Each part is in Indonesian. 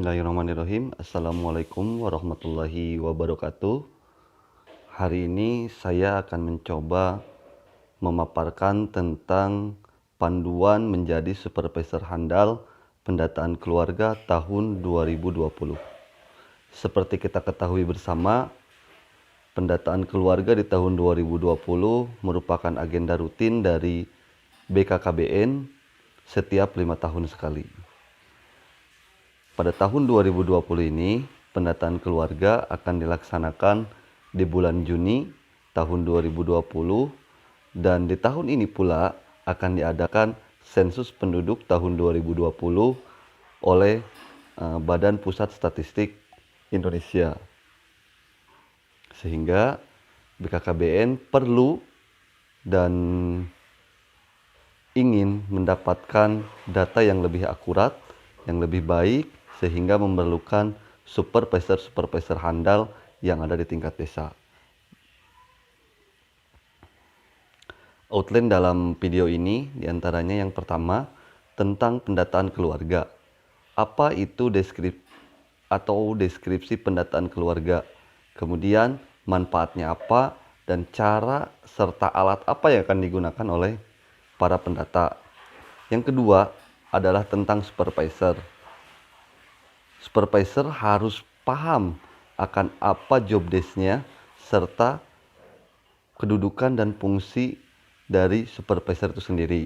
Bismillahirrahmanirrahim. Assalamualaikum warahmatullahi wabarakatuh. Hari ini saya akan mencoba memaparkan tentang panduan menjadi supervisor handal pendataan keluarga tahun 2020. Seperti kita ketahui bersama, pendataan keluarga di tahun 2020 merupakan agenda rutin dari BKKBN setiap 5 tahun sekali. Pada tahun 2020 ini, pendataan keluarga akan dilaksanakan di bulan Juni tahun 2020 dan di tahun ini pula akan diadakan sensus penduduk tahun 2020 oleh Badan Pusat Statistik Indonesia. Sehingga BKKBN perlu dan ingin mendapatkan data yang lebih akurat, yang lebih baik, sehingga memerlukan supervisor handal yang ada di tingkat desa. Outline dalam video ini diantaranya yang pertama tentang pendataan keluarga. Apa itu deskripsi pendataan keluarga? Kemudian manfaatnya apa dan cara serta alat apa yang akan digunakan oleh para pendata. Yang kedua adalah tentang supervisor. Supervisor harus paham akan apa job desk-nya serta kedudukan dan fungsi dari supervisor itu sendiri.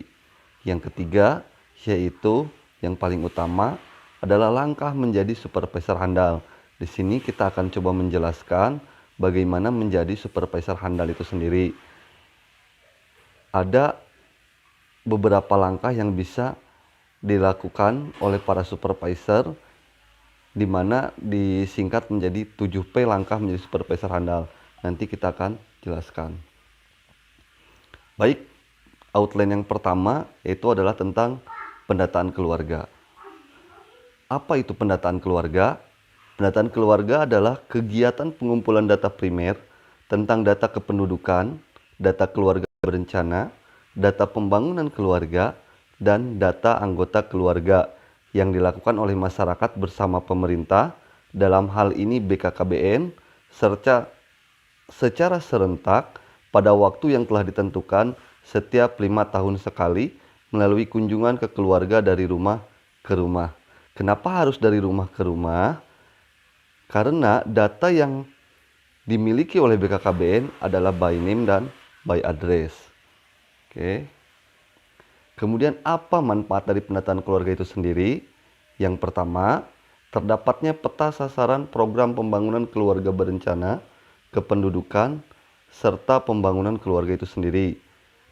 Yang ketiga yaitu yang paling utama adalah langkah menjadi supervisor handal. Di sini kita akan coba menjelaskan bagaimana menjadi supervisor handal itu sendiri. Ada beberapa langkah yang bisa dilakukan oleh para supervisor, di mana disingkat menjadi 7P langkah menjadi supervisor handal. Nanti kita akan jelaskan. Baik, outline yang pertama yaitu adalah tentang pendataan keluarga. Apa itu pendataan keluarga? Pendataan keluarga adalah kegiatan pengumpulan data primer tentang data kependudukan, data keluarga berencana, data pembangunan keluarga, dan data anggota keluarga yang dilakukan oleh masyarakat bersama pemerintah, dalam hal ini BKKBN, secara serentak pada waktu yang telah ditentukan setiap 5 tahun sekali melalui kunjungan ke keluarga dari rumah ke rumah. Kenapa harus dari rumah ke rumah? Karena data yang dimiliki oleh BKKBN adalah by name dan by address. Oke. Kemudian apa manfaat dari pendataan keluarga itu sendiri? Yang pertama, terdapatnya peta sasaran program pembangunan keluarga berencana, kependudukan, serta pembangunan keluarga itu sendiri.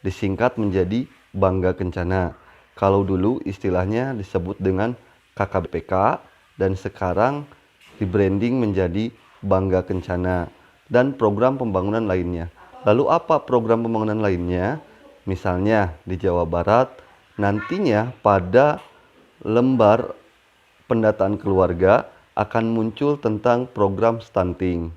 Disingkat menjadi Bangga Kencana. Kalau dulu istilahnya disebut dengan KKBPK dan sekarang di-branding menjadi Bangga Kencana dan program pembangunan lainnya. Lalu apa program pembangunan lainnya? Misalnya di Jawa Barat, nantinya pada lembar pendataan keluarga akan muncul tentang program stunting.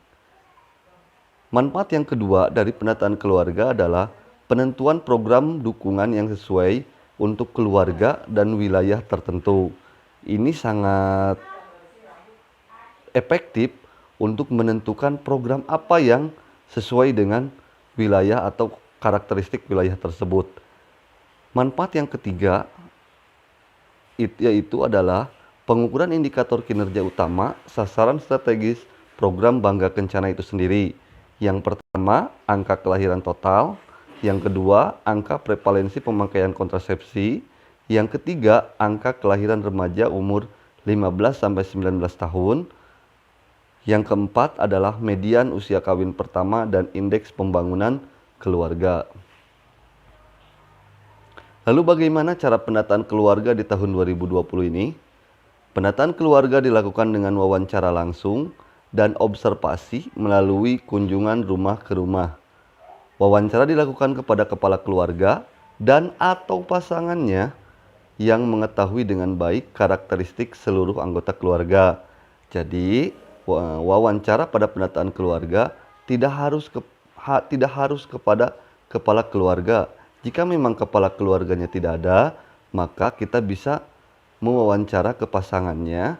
Manfaat yang kedua dari pendataan keluarga adalah penentuan program dukungan yang sesuai untuk keluarga dan wilayah tertentu. Ini sangat efektif untuk menentukan program apa yang sesuai dengan wilayah atau karakteristik wilayah tersebut. Manfaat yang ketiga yaitu adalah pengukuran indikator kinerja utama sasaran strategis program Bangga Kencana itu sendiri. Yang pertama, angka kelahiran total. Yang kedua, angka prevalensi pemakaian kontrasepsi. Yang ketiga, angka kelahiran remaja umur 15-19 tahun. Yang keempat adalah median usia kawin pertama dan indeks pembangunan keluarga. Lalu bagaimana cara pendataan keluarga di tahun 2020 ini? Pendataan keluarga dilakukan dengan wawancara langsung dan observasi melalui kunjungan rumah ke rumah. Wawancara dilakukan kepada kepala keluarga dan atau pasangannya yang mengetahui dengan baik karakteristik seluruh anggota keluarga. Jadi, wawancara pada pendataan keluarga tidak harus kepada kepala keluarga. Jika memang kepala keluarganya tidak ada, maka kita bisa mewawancara ke pasangannya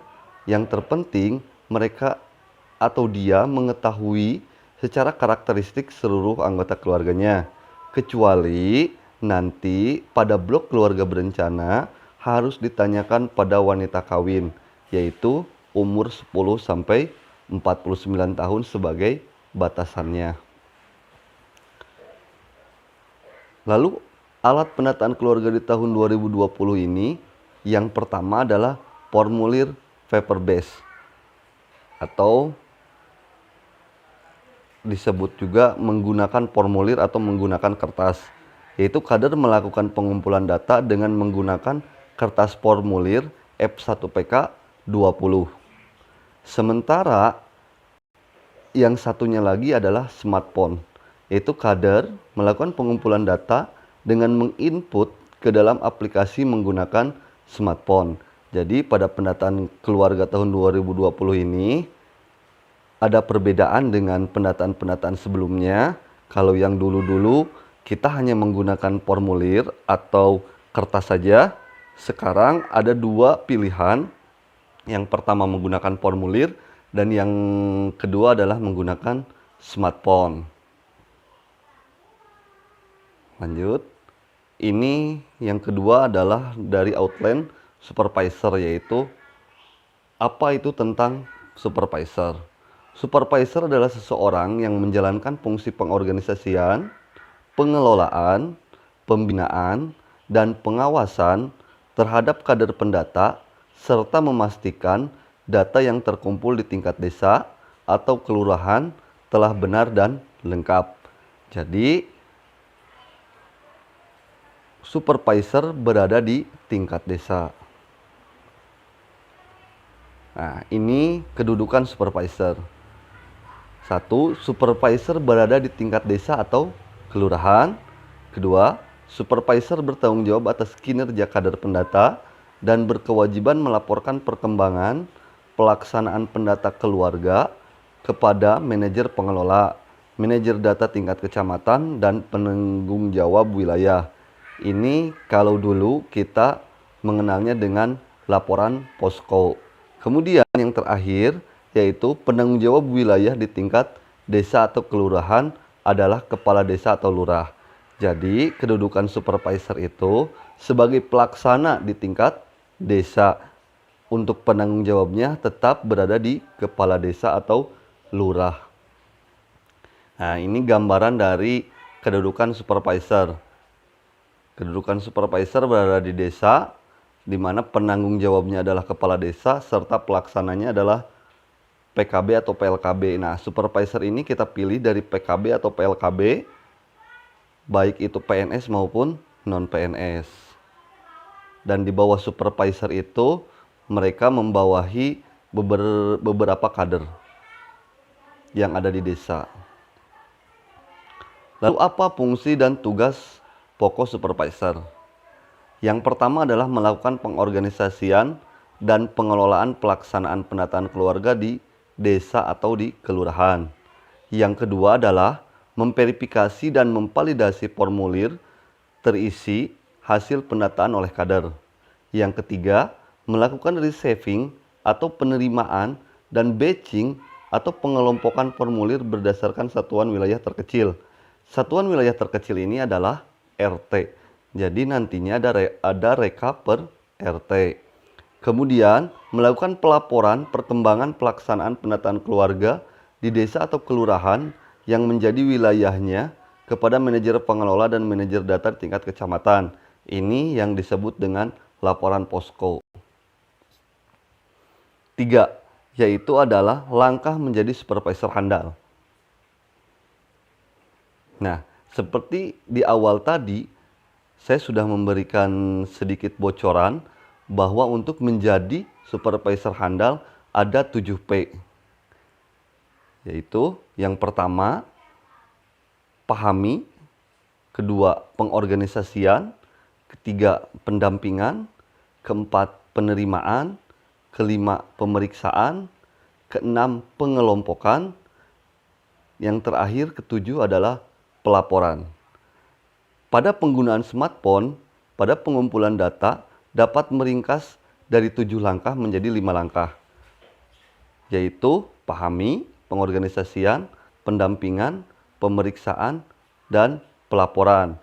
Yang terpenting mereka atau dia mengetahui secara karakteristik seluruh anggota keluarganya. Kecuali nanti pada blok keluarga berencana harus ditanyakan pada wanita kawin, yaitu umur 10 sampai 49 tahun sebagai batasannya. Lalu alat pendataan keluarga di tahun 2020 ini yang pertama adalah formulir paper base atau disebut juga menggunakan formulir atau menggunakan kertas, yaitu kader melakukan pengumpulan data dengan menggunakan kertas formulir F1PK 20. Sementara yang satunya lagi adalah smartphone, yaitu kader melakukan pengumpulan data dengan menginput ke dalam aplikasi menggunakan smartphone. Jadi pada pendataan keluarga tahun 2020 ini ada perbedaan dengan pendataan-pendataan sebelumnya. Kalau yang dulu-dulu kita hanya menggunakan formulir atau kertas saja. Sekarang ada dua pilihan. Yang pertama menggunakan formulir dan yang kedua adalah menggunakan smartphone. Lanjut. Ini yang kedua adalah dari outline supervisor, yaitu apa itu tentang supervisor. Supervisor adalah seseorang yang menjalankan fungsi pengorganisasian, pengelolaan, pembinaan, dan pengawasan terhadap kader pendata serta memastikan data yang terkumpul di tingkat desa atau kelurahan telah benar dan lengkap. Jadi, supervisor berada di tingkat desa. Nah, ini kedudukan supervisor. 1. Supervisor berada di tingkat desa atau kelurahan. 2. Supervisor bertanggung jawab atas kinerja kader pendata dan berkewajiban melaporkan perkembangan pelaksanaan pendata keluarga kepada manajer pengelola, manajer data tingkat kecamatan, dan penanggung jawab wilayah. Ini kalau dulu kita mengenalnya dengan laporan posko. Kemudian yang terakhir yaitu penanggung jawab wilayah di tingkat desa atau kelurahan adalah kepala desa atau lurah. Jadi kedudukan supervisor itu sebagai pelaksana di tingkat desa. Untuk penanggung jawabnya tetap berada di kepala desa atau lurah. Nah, ini gambaran dari kedudukan supervisor. Kedudukan supervisor berada di desa, di mana penanggung jawabnya adalah kepala desa serta pelaksananya adalah PKB atau PLKB. Nah, supervisor ini kita pilih dari PKB atau PLKB, baik itu PNS maupun non-PNS. Dan di bawah supervisor itu, mereka membawahi beberapa kader yang ada di desa. Lalu apa fungsi dan tugas pokok supervisor? Yang pertama adalah melakukan pengorganisasian dan pengelolaan pelaksanaan pendataan keluarga di desa atau di kelurahan. Yang kedua adalah memverifikasi dan memvalidasi formulir terisi hasil pendataan oleh kader. Yang ketiga, melakukan receiving atau penerimaan dan batching atau pengelompokan formulir berdasarkan satuan wilayah terkecil. Satuan wilayah terkecil ini adalah RT. Jadi nantinya ada reka per RT. Kemudian melakukan pelaporan perkembangan pelaksanaan pendataan keluarga di desa atau kelurahan yang menjadi wilayahnya kepada manajer pengelola dan manajer data di tingkat kecamatan. Ini yang disebut dengan laporan posko. 3. Yaitu adalah langkah menjadi supervisor handal. Nah, seperti di awal tadi, saya sudah memberikan sedikit bocoran bahwa untuk menjadi supervisor handal ada 7P. Yaitu yang pertama, pahami. Kedua, pengorganisasian. Ketiga, pendampingan. Keempat, penerimaan. Kelima, pemeriksaan. Keenam, pengelompokan. Yang terakhir, ketujuh adalah pelaporan. Pada penggunaan smartphone, pada pengumpulan data dapat meringkas dari 7 langkah menjadi 5 langkah. yaitu pahami, pengorganisasian, pendampingan, pemeriksaan, dan pelaporan.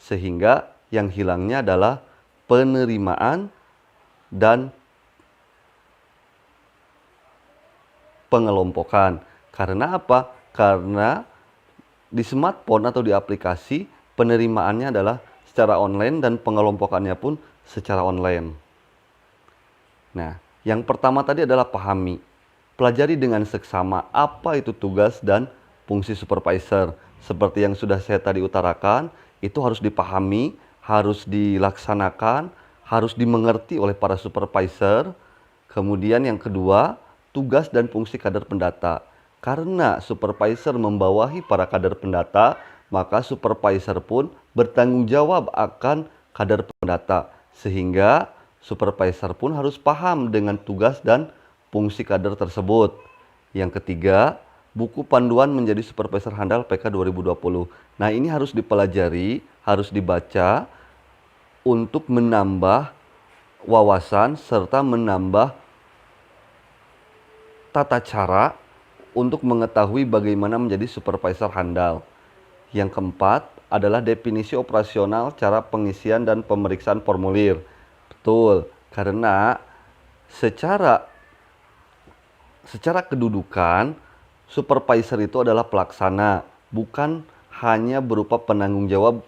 Sehingga yang hilangnya adalah penerimaan dan pengelompokan. Karena apa? Karena di smartphone atau di aplikasi penerimaannya adalah secara online dan pengelompokannya pun secara online. Nah, yang pertama tadi adalah pahami. Pelajari dengan seksama apa itu tugas dan fungsi supervisor. Seperti yang sudah saya tadi utarakan, itu harus dipahami, harus dilaksanakan, harus dimengerti oleh para supervisor. Kemudian yang kedua, tugas dan fungsi kader pendata. Karena supervisor membawahi para kader pendata, maka supervisor pun bertanggung jawab akan kader pendata. Sehingga supervisor pun harus paham dengan tugas dan fungsi kader tersebut. Yang ketiga, buku panduan menjadi supervisor handal PK 2020. Nah, ini harus dipelajari, harus dibaca untuk menambah wawasan serta menambah tata cara untuk mengetahui bagaimana menjadi supervisor handal. Yang keempat adalah definisi operasional cara pengisian dan pemeriksaan formulir. Betul, karena secara kedudukan, supervisor itu adalah pelaksana, bukan hanya berupa penanggung jawab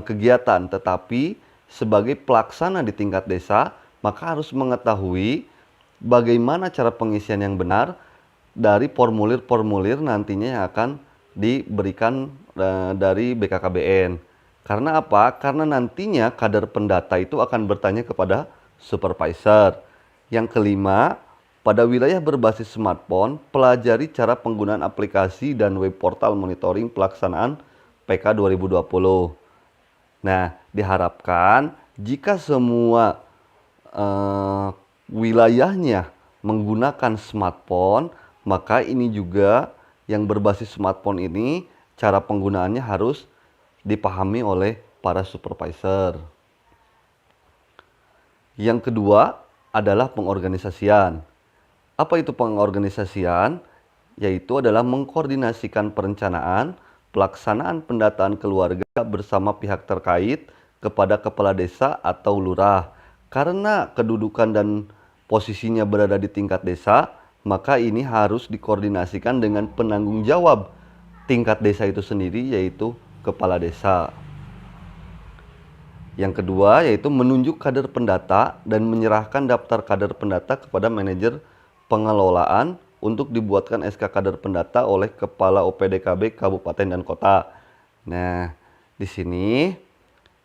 kegiatan, tetapi sebagai pelaksana di tingkat desa, maka harus mengetahui bagaimana cara pengisian yang benar dari formulir-formulir nantinya yang akan diberikan dari BKKBN. Karena apa? Karena nantinya kader pendata itu akan bertanya kepada supervisor. Yang kelima, pada wilayah berbasis smartphone, pelajari cara penggunaan aplikasi dan web portal monitoring pelaksanaan PK 2020. Nah, diharapkan jika semua wilayahnya menggunakan smartphone, maka ini juga yang berbasis smartphone ini cara penggunaannya harus dipahami oleh para supervisor. Yang kedua adalah pengorganisasian. Apa itu pengorganisasian? Yaitu adalah mengkoordinasikan perencanaan, pelaksanaan pendataan keluarga bersama pihak terkait kepada kepala desa atau lurah. Karena kedudukan dan posisinya berada di tingkat desa, maka ini harus dikoordinasikan dengan penanggung jawab tingkat desa itu sendiri, yaitu kepala desa. Yang kedua yaitu menunjuk kader pendata dan menyerahkan daftar kader pendata kepada manajer pengelolaan untuk dibuatkan SK kader pendata oleh Kepala OPDKB Kabupaten dan Kota. Nah, di sini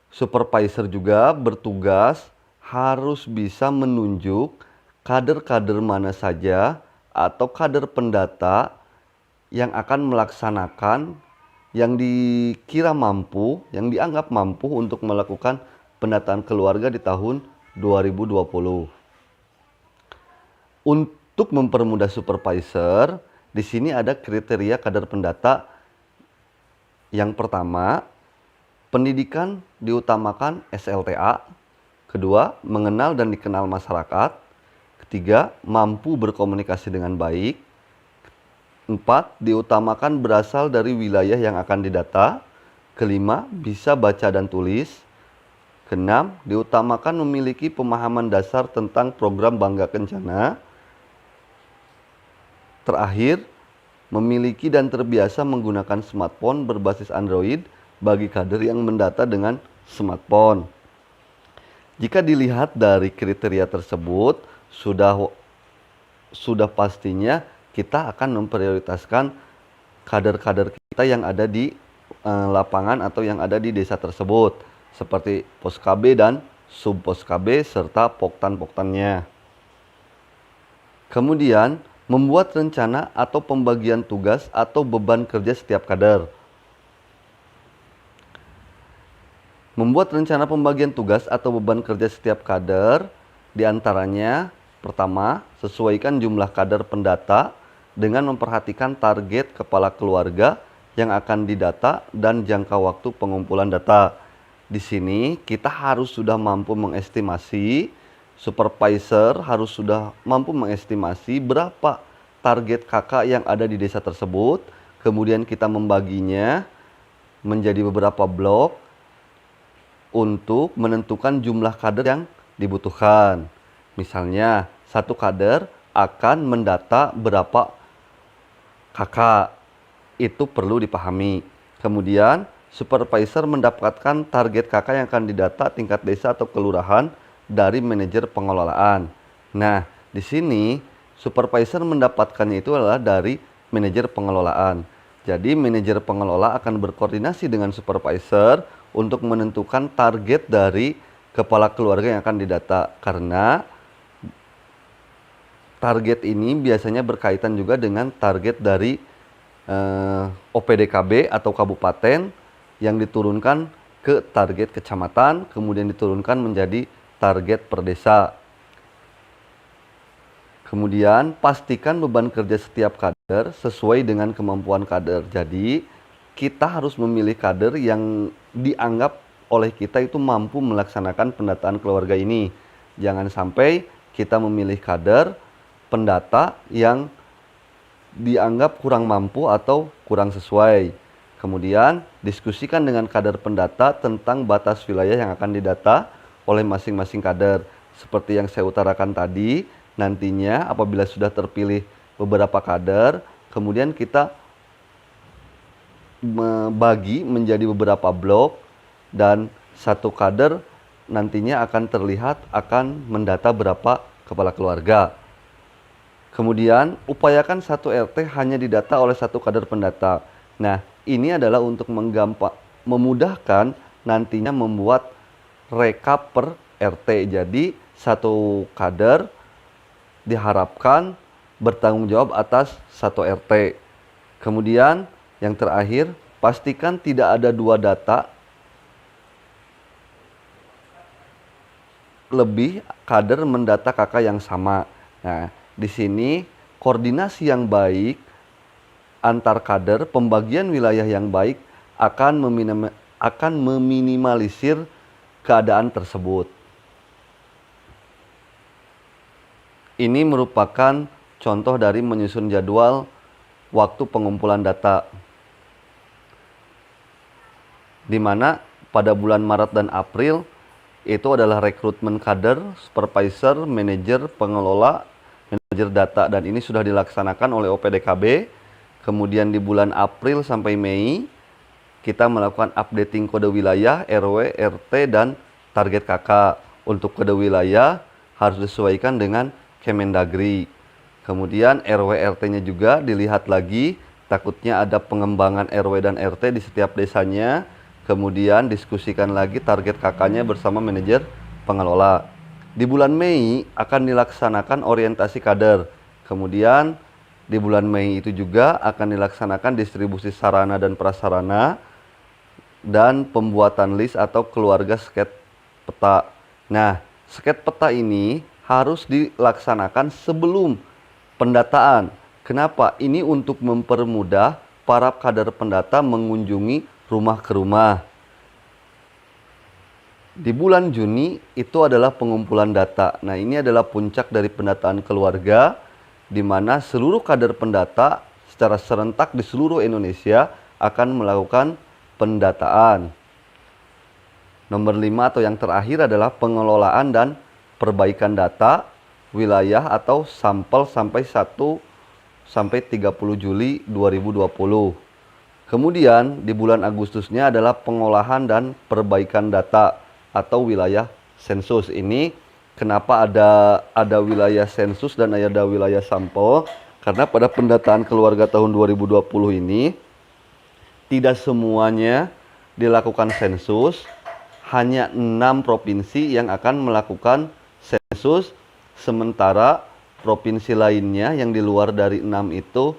supervisor juga bertugas harus bisa menunjuk kader-kader mana saja atau kader pendata yang akan melaksanakan yang dikira mampu, yang dianggap mampu untuk melakukan pendataan keluarga di tahun 2020. Untuk mempermudah supervisor, di sini ada kriteria kader pendata. Yang pertama, pendidikan diutamakan SLTA. Kedua, mengenal dan dikenal masyarakat. Ketiga, mampu berkomunikasi dengan baik. 4, diutamakan berasal dari wilayah yang akan didata. Kelima, bisa baca dan tulis. Keenam, diutamakan memiliki pemahaman dasar tentang program Bangga Kencana. Terakhir, memiliki dan terbiasa menggunakan smartphone berbasis Android bagi kader yang mendata dengan smartphone. Jika dilihat dari kriteria tersebut, sudah pastinya kita akan memprioritaskan kader-kader kita yang ada di lapangan atau yang ada di desa tersebut, seperti Pos KB dan Sub Pos KB serta poktan-poktannya. Kemudian, membuat rencana atau pembagian tugas atau beban kerja setiap kader. Membuat rencana pembagian tugas atau beban kerja setiap kader, diantaranya pertama, sesuaikan jumlah kader pendata dengan memperhatikan target kepala keluarga yang akan didata dan jangka waktu pengumpulan data. Di sini kita harus sudah mampu mengestimasi Supervisor harus sudah mampu mengestimasi berapa target kakak yang ada di desa tersebut. Kemudian kita membaginya menjadi beberapa blok untuk menentukan jumlah kader yang dibutuhkan. Misalnya, satu kader akan mendata berapa kakak. Itu perlu dipahami. Kemudian, supervisor mendapatkan target kakak yang akan didata tingkat desa atau kelurahan dari manajer pengelolaan. Nah, di sini supervisor mendapatkannya itu adalah dari manajer pengelolaan. Jadi manajer pengelola akan berkoordinasi dengan supervisor untuk menentukan target dari kepala keluarga yang akan didata, karena target ini biasanya berkaitan juga dengan target dari OPDKB atau kabupaten yang diturunkan ke target kecamatan, kemudian diturunkan menjadi target per desa. Kemudian pastikan beban kerja setiap kader sesuai dengan kemampuan kader. Jadi kita harus memilih kader yang dianggap oleh kita itu mampu melaksanakan pendataan keluarga ini. Jangan sampai kita memilih kader pendata yang dianggap kurang mampu atau kurang sesuai. Kemudian diskusikan dengan kader pendata tentang batas wilayah yang akan didata oleh masing-masing kader. Seperti yang saya utarakan tadi, nantinya apabila sudah terpilih beberapa kader, kemudian kita membagi menjadi beberapa blok dan satu kader nantinya akan terlihat akan mendata berapa kepala keluarga. Kemudian upayakan satu RT hanya didata oleh satu kader pendata. Nah, ini adalah untuk memudahkan nantinya membuat rekap per RT. Jadi satu kader diharapkan bertanggung jawab atas satu RT. Kemudian yang terakhir, pastikan tidak ada dua data lebih kader mendata kakak yang sama. Nah, di sini koordinasi yang baik antar kader, pembagian wilayah yang baik akan meminimalisir keadaan tersebut. Ini merupakan contoh dari menyusun jadwal waktu pengumpulan data, di mana pada bulan Maret dan April itu adalah rekrutmen kader, supervisor, manajer, pengelola, manajer data, dan ini sudah dilaksanakan oleh OPDKB. Kemudian di bulan April sampai Mei kita melakukan updating kode wilayah, RW, RT, dan target KK. Untuk kode wilayah harus disesuaikan dengan Kemendagri. Kemudian RW RT-nya juga dilihat lagi, takutnya ada pengembangan RW dan RT di setiap desanya. Kemudian diskusikan lagi target KK-nya bersama manajer pengelola. Di bulan Mei akan dilaksanakan orientasi kader. Kemudian di bulan Mei itu juga akan dilaksanakan distribusi sarana dan prasarana dan pembuatan list atau keluarga sket peta. Nah, sket peta ini harus dilaksanakan sebelum pendataan. Kenapa? Ini untuk mempermudah para kader pendata mengunjungi rumah ke rumah. Di bulan Juni itu adalah pengumpulan data. Nah, ini adalah puncak dari pendataan keluarga, di mana seluruh kader pendata secara serentak di seluruh Indonesia akan melakukan pendataan. Nomor 5 atau yang terakhir adalah pengelolaan dan perbaikan data wilayah atau sampel sampai 30 Juli 2020. Kemudian di bulan Agustusnya adalah pengolahan dan perbaikan data atau wilayah sensus. Ini kenapa ada wilayah sensus dan ada wilayah sampel? Karena pada pendataan keluarga tahun 2020 ini tidak semuanya dilakukan sensus, hanya 6 provinsi yang akan melakukan sensus, sementara provinsi lainnya yang di luar dari 6 itu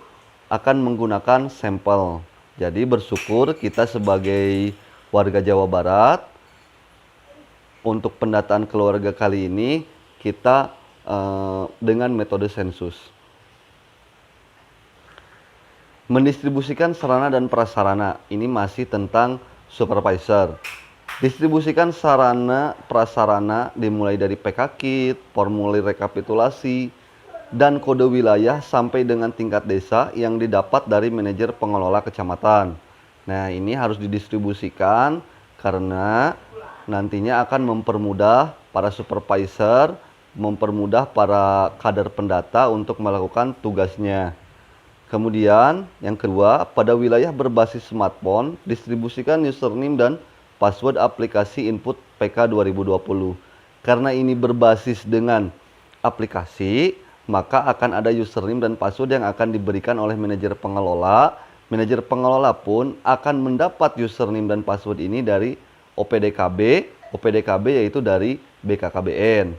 akan menggunakan sampel. Jadi bersyukur kita sebagai warga Jawa Barat untuk pendataan keluarga kali ini kita dengan metode sensus. Mendistribusikan sarana dan prasarana, ini masih tentang supervisor. Distribusikan sarana prasarana dimulai dari PK Kit, formulir rekapitulasi, dan kode wilayah sampai dengan tingkat desa yang didapat dari manajer pengelola kecamatan. Nah, ini harus didistribusikan karena nantinya akan mempermudah para supervisor, mempermudah para kader pendata untuk melakukan tugasnya. Kemudian yang kedua, pada wilayah berbasis smartphone, distribusikan username dan password aplikasi input PK 2020. Karena ini berbasis dengan aplikasi, maka akan ada username dan password yang akan diberikan oleh manajer pengelola. Manajer pengelola pun akan mendapat username dan password ini dari OPDKB, OPDKB yaitu dari BKKBN.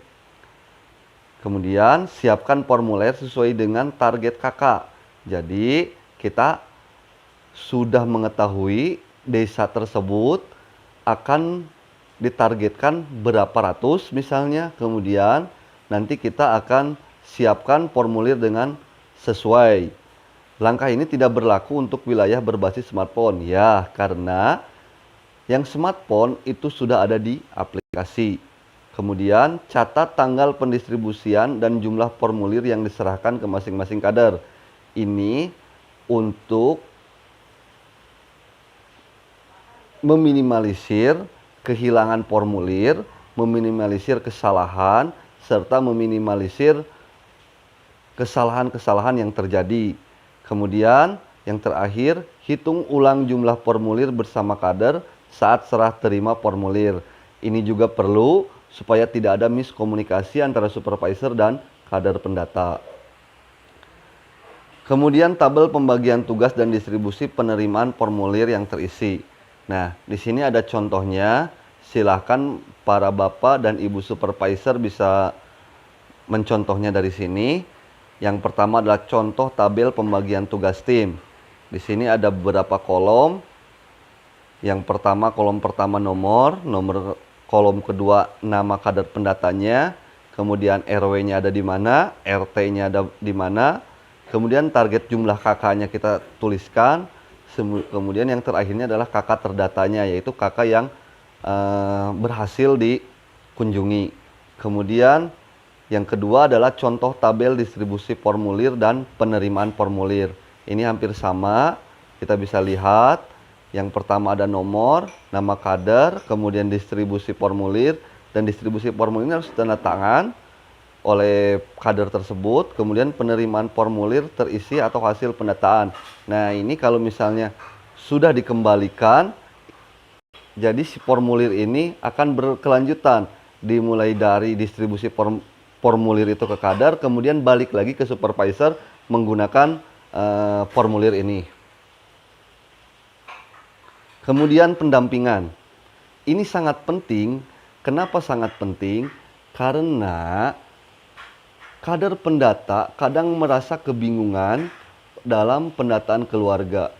Kemudian siapkan formulir sesuai dengan target KK. Jadi kita sudah mengetahui desa tersebut akan ditargetkan berapa ratus misalnya. Kemudian nanti kita akan siapkan formulir dengan sesuai. Langkah ini tidak berlaku untuk wilayah berbasis smartphone. Ya, karena yang smartphone itu sudah ada di aplikasi. Kemudian catat tanggal pendistribusian dan jumlah formulir yang diserahkan ke masing-masing kader. Ini untuk meminimalisir kehilangan formulir, meminimalisir kesalahan, serta meminimalisir kesalahan-kesalahan yang terjadi. Kemudian yang terakhir, hitung ulang jumlah formulir bersama kader saat serah terima formulir. Ini juga perlu supaya tidak ada miskomunikasi antara supervisor dan kader pendata. Kemudian tabel pembagian tugas dan distribusi penerimaan formulir yang terisi. Nah, di sini ada contohnya. Silahkan para bapak dan ibu supervisor bisa mencontohnya dari sini. Yang pertama adalah contoh tabel pembagian tugas tim. Di sini ada beberapa kolom. Yang pertama, kolom pertama nomor kolom kedua nama kader pendatanya, kemudian RW-nya ada di mana, RT-nya ada di mana. Kemudian target jumlah kakaknya kita tuliskan. Kemudian yang terakhirnya adalah kakak terdatanya, yaitu kakak yang berhasil dikunjungi. Kemudian yang kedua adalah contoh tabel distribusi formulir dan penerimaan formulir. Ini hampir sama, kita bisa lihat. Yang pertama ada nomor, nama kader, kemudian distribusi formulir, dan distribusi formulir harus tanda tangan oleh kader tersebut. Kemudian penerimaan formulir terisi atau hasil pendataan. Nah, ini kalau misalnya sudah dikembalikan, jadi si formulir ini akan berkelanjutan, dimulai dari distribusi formulir itu ke kader, kemudian balik lagi ke supervisor menggunakan formulir ini. Kemudian pendampingan. Ini sangat penting. Kenapa sangat penting? Karena kader pendata kadang merasa kebingungan dalam pendataan keluarga.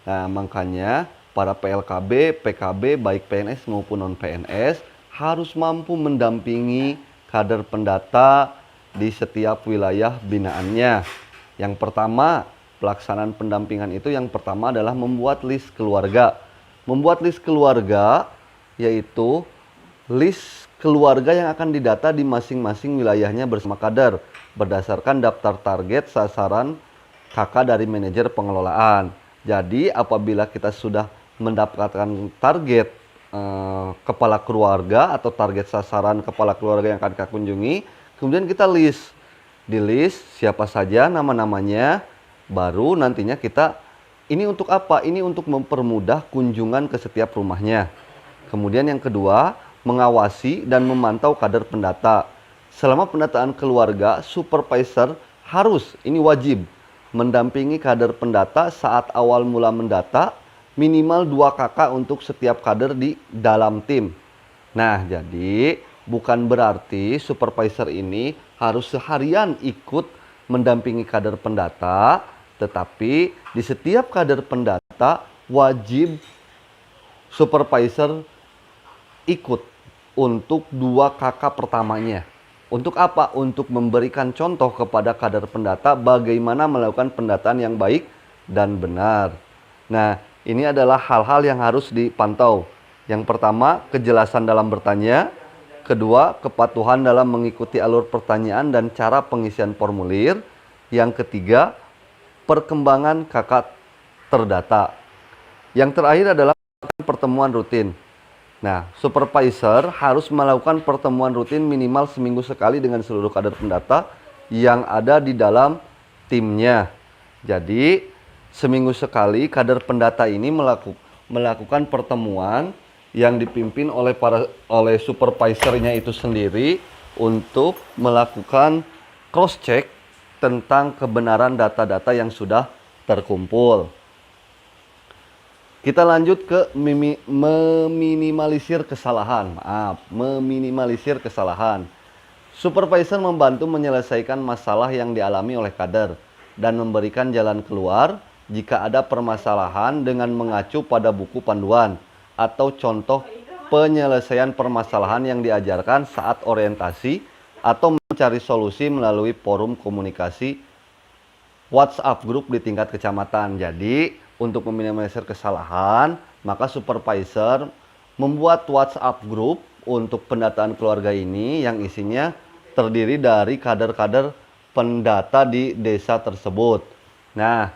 Nah, makanya para PLKB, PKB, baik PNS maupun non-PNS harus mampu mendampingi kader pendata di setiap wilayah binaannya. Yang pertama, pelaksanaan pendampingan itu yang pertama adalah membuat list keluarga. Membuat list keluarga yaitu list keluarga yang akan didata di masing-masing wilayahnya bersama kader berdasarkan daftar target sasaran KK dari manajer pengelolaan. Jadi apabila kita sudah mendapatkan target kepala keluarga atau target sasaran kepala keluarga yang akan kita kunjungi, kemudian kita list. Di list siapa saja nama-namanya, baru nantinya kita, ini untuk apa? Ini untuk mempermudah kunjungan ke setiap rumahnya. Kemudian yang kedua, mengawasi dan memantau kader pendata. Selama pendataan keluarga, supervisor harus, ini wajib, mendampingi kader pendata saat awal mula mendata, minimal 2 kakak untuk setiap kader di dalam tim. Nah, jadi bukan berarti supervisor ini harus seharian ikut mendampingi kader pendata, tetapi di setiap kader pendata wajib supervisor ikut untuk 2 kakak pertamanya. Untuk apa? Untuk memberikan contoh kepada kader pendata bagaimana melakukan pendataan yang baik dan benar. Nah, ini adalah hal-hal yang harus dipantau. Yang pertama, kejelasan dalam bertanya. Kedua, kepatuhan dalam mengikuti alur pertanyaan dan cara pengisian formulir. Yang ketiga, perkembangan kakak terdata. Yang terakhir adalah pertemuan rutin. Nah, supervisor harus melakukan pertemuan rutin minimal seminggu sekali dengan seluruh kader pendata yang ada di dalam timnya. Jadi, seminggu sekali kader pendata ini melakukan pertemuan yang dipimpin oleh supervisornya itu sendiri untuk melakukan cross check tentang kebenaran data-data yang sudah terkumpul. Kita lanjut ke meminimalisir kesalahan. Meminimalisir kesalahan. Supervisor membantu menyelesaikan masalah yang dialami oleh kader dan memberikan jalan keluar jika ada permasalahan dengan mengacu pada buku panduan atau contoh penyelesaian permasalahan yang diajarkan saat orientasi atau mencari solusi melalui forum komunikasi WhatsApp grup di tingkat kecamatan. Jadi, untuk meminimalisir kesalahan, maka supervisor membuat WhatsApp grup untuk pendataan keluarga ini yang isinya terdiri dari kader-kader pendata di desa tersebut. Nah,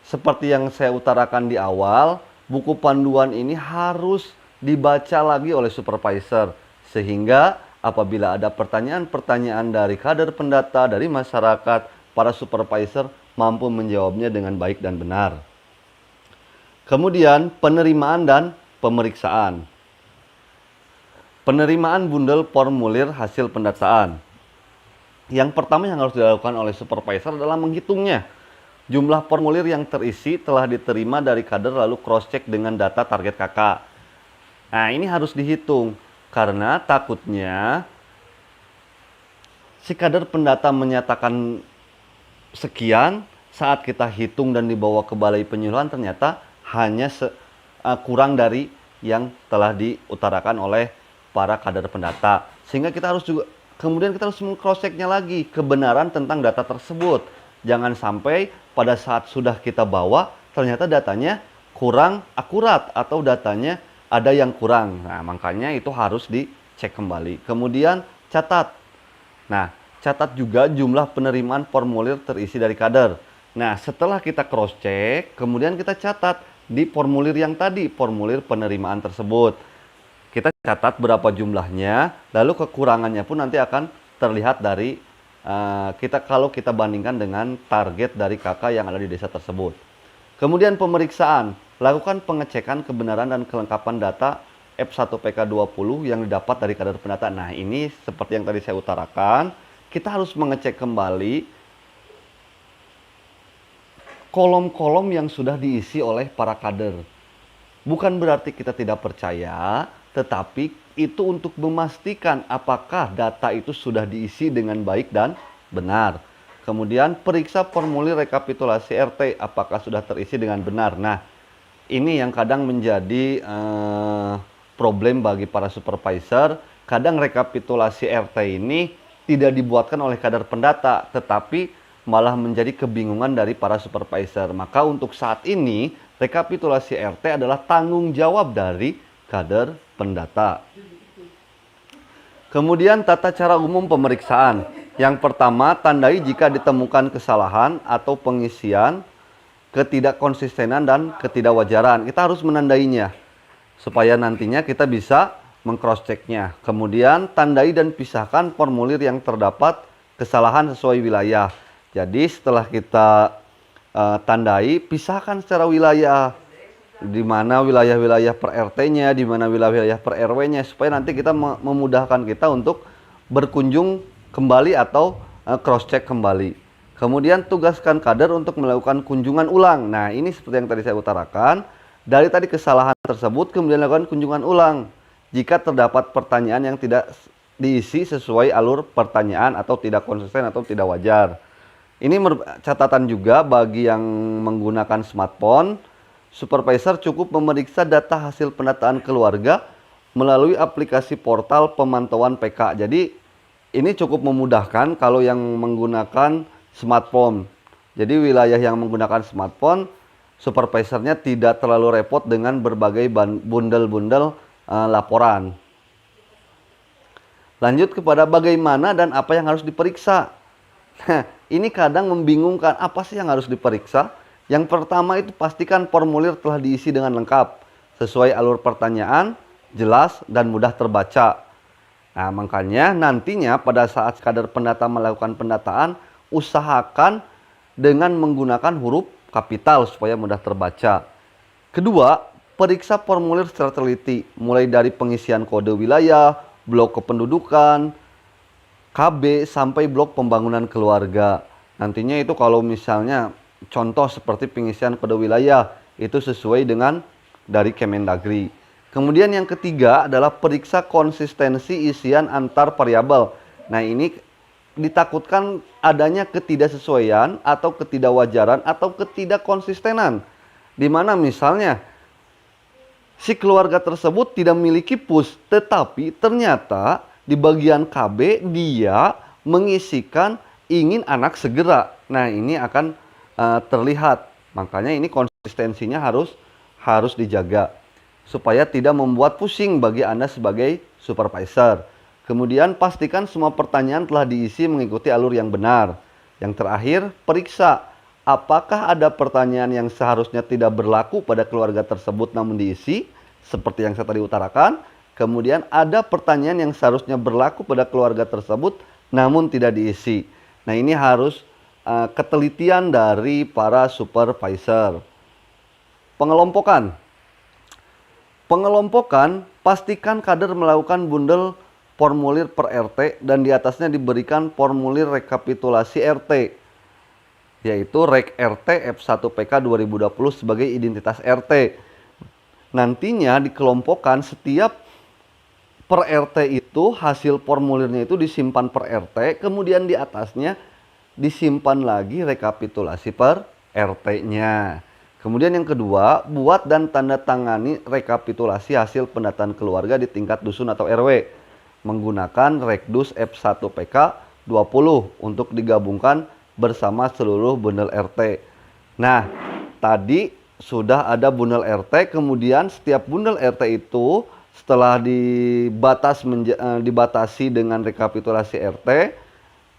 seperti yang saya utarakan di awal, buku panduan ini harus dibaca lagi oleh supervisor sehingga apabila ada pertanyaan-pertanyaan dari kader pendata, dari masyarakat, para supervisor mampu menjawabnya dengan baik dan benar. Kemudian penerimaan dan pemeriksaan. Penerimaan bundel formulir hasil pendataan. Yang pertama yang harus dilakukan oleh supervisor adalah menghitungnya. Jumlah formulir yang terisi telah diterima dari kader lalu cross check dengan data target kakak. Nah, ini harus dihitung karena takutnya si kader pendata menyatakan sekian, saat kita hitung dan dibawa ke balai penyuluhan ternyata hanya kurang dari yang telah diutarakan oleh para kader pendata. Sehingga kita harus juga kemudian kita harus cross checknya lagi kebenaran tentang data tersebut. Jangan sampai pada saat sudah kita bawa ternyata datanya kurang akurat atau datanya ada yang kurang. Nah, makanya itu harus dicek kembali. Kemudian catat. Nah, catat juga jumlah penerimaan formulir terisi dari kader. Nah, setelah kita cross check, kemudian kita catat di formulir yang tadi, formulir penerimaan tersebut. Kita catat berapa jumlahnya, lalu kekurangannya pun nanti akan terlihat dari kalau kita bandingkan dengan target dari kakak yang ada di desa tersebut. Kemudian pemeriksaan, lakukan pengecekan kebenaran dan kelengkapan data F1PK20 yang didapat dari kader pendata. Nah, ini seperti yang tadi saya utarakan, kita harus mengecek kembali kolom-kolom yang sudah diisi oleh para kader. Bukan berarti kita tidak percaya, tetapi itu untuk memastikan apakah data itu sudah diisi dengan baik dan benar. Kemudian periksa formulir rekapitulasi RT apakah sudah terisi dengan benar. Nah, ini yang kadang menjadi problem bagi para supervisor. Kadang rekapitulasi RT ini tidak dibuatkan oleh kader pendata, tetapi malah menjadi kebingungan dari para supervisor. Maka untuk saat ini rekapitulasi RT adalah tanggung jawab dari kader pendata. Kemudian tata cara umum pemeriksaan. Yang pertama, tandai jika ditemukan kesalahan atau pengisian, ketidakkonsistenan dan ketidakwajaran. Kita harus menandainya supaya nantinya kita bisa meng-cross checknya. Kemudian tandai dan pisahkan formulir yang terdapat kesalahan sesuai wilayah. Jadi setelah kita tandai, pisahkan secara wilayah. Di mana wilayah-wilayah per RT-nya, di mana wilayah-wilayah per RW-nya, supaya nanti kita memudahkan kita untuk berkunjung kembali atau cross check kembali. Kemudian tugaskan kader untuk melakukan kunjungan ulang. Nah, ini seperti yang tadi saya utarakan, dari tadi kesalahan tersebut kemudian lakukan kunjungan ulang jika terdapat pertanyaan yang tidak diisi sesuai alur pertanyaan atau tidak konsisten atau tidak wajar. Ini catatan juga bagi yang menggunakan smartphone. Supervisor cukup memeriksa data hasil pendataan keluarga melalui aplikasi portal pemantauan PK. Jadi ini cukup memudahkan kalau yang menggunakan smartphone. Jadi wilayah yang menggunakan smartphone, supervisornya tidak terlalu repot dengan berbagai bundel-bundel laporan. Lanjut kepada bagaimana dan apa yang harus diperiksa. Nah, ini kadang membingungkan, apa sih yang harus diperiksa? Yang pertama itu pastikan formulir telah diisi dengan lengkap, sesuai alur pertanyaan, jelas, dan mudah terbaca. Nah, makanya nantinya pada saat kadar pendata melakukan pendataan, usahakan dengan menggunakan huruf kapital supaya mudah terbaca. Kedua, periksa formulir secara teliti, mulai dari pengisian kode wilayah, blok kependudukan, KB, sampai blok pembangunan keluarga. Nantinya itu kalau misalnya contoh seperti pengisian kode wilayah, itu sesuai dengan dari Kemendagri. Kemudian yang ketiga adalah periksa konsistensi isian antar variabel. Nah, ini ditakutkan adanya ketidaksesuaian atau ketidakwajaran atau ketidakkonsistenan. Di mana misalnya si keluarga tersebut tidak memiliki PUS, tetapi ternyata di bagian KB dia mengisikan ingin anak segera. Nah, ini akan terlihat. Makanya ini konsistensinya harus dijaga supaya tidak membuat pusing bagi Anda sebagai supervisor. Kemudian pastikan semua pertanyaan telah diisi mengikuti alur yang benar. Yang terakhir, periksa apakah ada pertanyaan yang seharusnya tidak berlaku pada keluarga tersebut namun diisi, seperti yang saya tadi utarakan. Kemudian ada pertanyaan yang seharusnya berlaku pada keluarga tersebut namun tidak diisi. Nah, ini harus ketelitian dari para supervisor. Pengelompokan. Pengelompokan, pastikan kader melakukan bundel formulir per RT dan di atasnya diberikan formulir rekapitulasi RT, yaitu Rek RT F1PK 2020 sebagai identitas RT. Nantinya dikelompokkan setiap per RT itu hasil formulirnya itu disimpan per RT, kemudian di atasnya disimpan lagi rekapitulasi per RT-nya. Kemudian yang kedua, buat dan tanda tangani rekapitulasi hasil pendataan keluarga di tingkat dusun atau RW menggunakan Rekdus F1PK 20 untuk digabungkan bersama seluruh bundel RT. Nah, tadi sudah ada bundel RT, kemudian setiap bundel RT itu setelah dibatasi dengan rekapitulasi RT,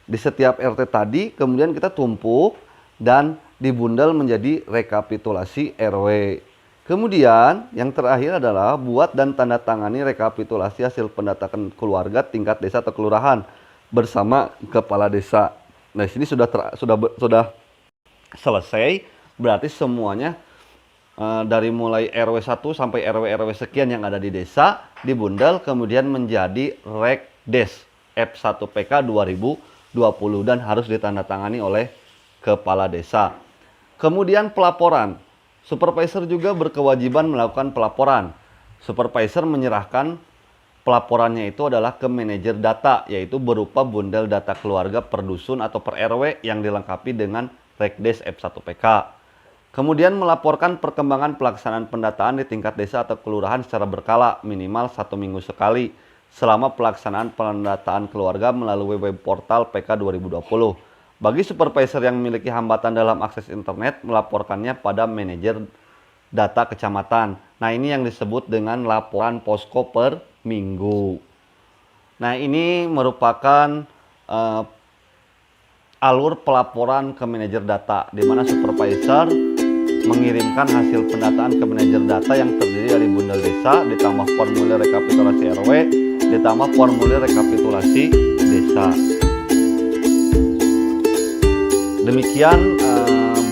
di setiap RT tadi kemudian kita tumpuk dan dibundel menjadi rekapitulasi RW. Kemudian yang terakhir adalah buat dan tanda tangani rekapitulasi hasil pendataan keluarga tingkat desa atau kelurahan bersama kepala desa. Nah, sini sudah selesai, berarti semuanya dari mulai RW 1 sampai RW sekian yang ada di desa dibundel kemudian menjadi Rekdes F1PK 2020 dan harus ditandatangani oleh kepala desa. Kemudian pelaporan. Supervisor juga berkewajiban melakukan pelaporan. Supervisor menyerahkan pelaporannya itu adalah ke manajer data, yaitu berupa bundel data keluarga per dusun atau per RW yang dilengkapi dengan Rekdes F1PK. Kemudian melaporkan perkembangan pelaksanaan pendataan di tingkat desa atau kelurahan secara berkala minimal 1 minggu sekali selama pelaksanaan pendataan keluarga melalui web portal PK 2020. Bagi supervisor yang memiliki hambatan dalam akses internet, melaporkannya pada manajer data kecamatan. Nah, ini yang disebut dengan laporan posko per minggu. Nah, ini merupakan alur pelaporan ke manajer data, di mana supervisor mengirimkan hasil pendataan ke manajer data yang terdiri dari bundel desa, ditambah formulir rekapitulasi RW, ditambah formulir rekapitulasi desa. Demikian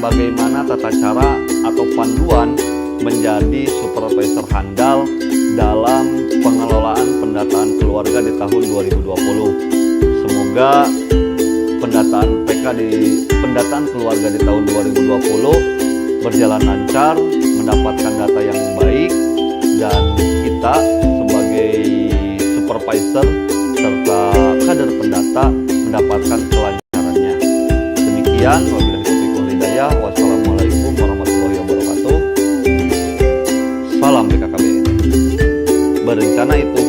bagaimana tata cara atau panduan menjadi supervisor handal dalam pengelolaan pendataan keluarga di tahun 2020. Semoga pendataan keluarga di tahun 2020 berjalan lancar, mendapatkan data yang baik, dan kita sebagai supervisor serta kader pendata mendapatkan kelancarannya. Demikian, wabillahi taufiq wal hidayah. Wassalamualaikum warahmatullahi wabarakatuh. Salam BKKBN. Berencana itu